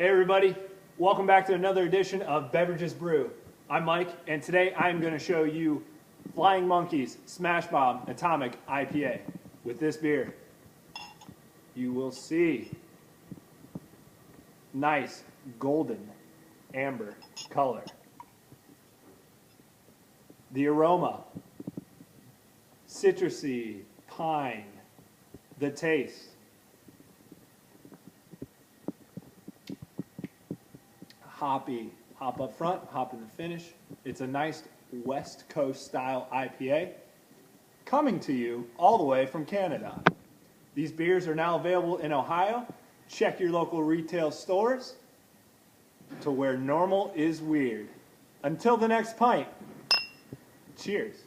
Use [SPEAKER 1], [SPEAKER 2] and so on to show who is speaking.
[SPEAKER 1] Hey everybody, welcome back to another edition of Beverages Brew. I'm Mike, and today I'm going to show you Flying Monkeys Smashbomb Atomic IPA. With this beer, you will see nice golden amber color. The aroma, citrusy, pine. The taste, hoppy, hop up front, hop in the finish. It's a nice West Coast style IPA coming to you all the way from Canada. These beers are now available in Ohio. Check your local retail stores to where normal is weird. Until the next pint, cheers.